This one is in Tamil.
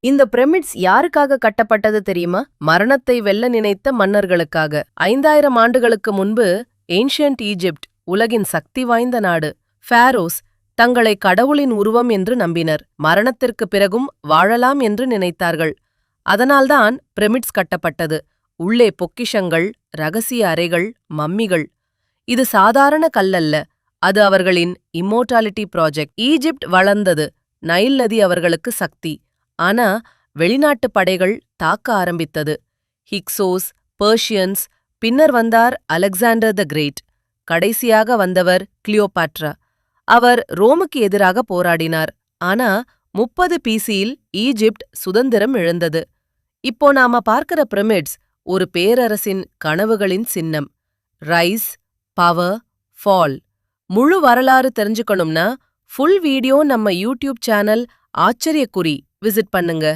இந்த பிரமிட்ஸ் யாருக்காக கட்டப்பட்டது தெரியுமா? மரணத்தை வெல்ல நினைத்த மன்னர்களுக்காக. 5000 ஆண்டுகளுக்கு முன்பு ஏன்ஷியன்ட் ஈஜிப்ட் உலகின் சக்தி வாய்ந்த நாடு. ஃபாரோஸ் தங்களை கடவுளின் உருவம் என்று நம்பினர். மரணத்திற்கு பிறகும் வாழலாம் என்று நினைத்தார்கள். அதனால்தான் பிரமிட்ஸ் கட்டப்பட்டது. உள்ளே பொக்கிஷங்கள், ரகசிய அறைகள், மம்மிகள். இது சாதாரண கல்லல்ல, அது அவர்களின் இம்மோர்டாலிட்டி ப்ராஜெக்ட். ஈஜிப்ட் வளர்ந்தது, நைல் நதி அவர்களுக்கு சக்தி. ஆனா வெளிநாட்டு படைகள் தாக்க ஆரம்பித்தது. ஹிக்ஸோஸ், பெர்ஷியன்ஸ், பின்னர் வந்தார் அலெக்சாண்டர் த கிரேட். கடைசியாக வந்தவர் கிளியோபாட்ரா. அவர் ரோமுக்கு எதிராக போராடினார். ஆனா 30 பிசியில் ஈஜிப்ட் சுதந்திரம் இழந்தது. இப்போ நாம பார்க்கிற பிரமிட்ஸ் ஒரு பேரரசின் கனவுகளின் சின்னம். Rice, power, fall. முழு வரலாறு தெரிஞ்சுக்கணும்னா ஃபுல் வீடியோ நம்ம யூடியூப் சேனல் ஆச்சரியக்குறி விசிட் பண்ணுங்க.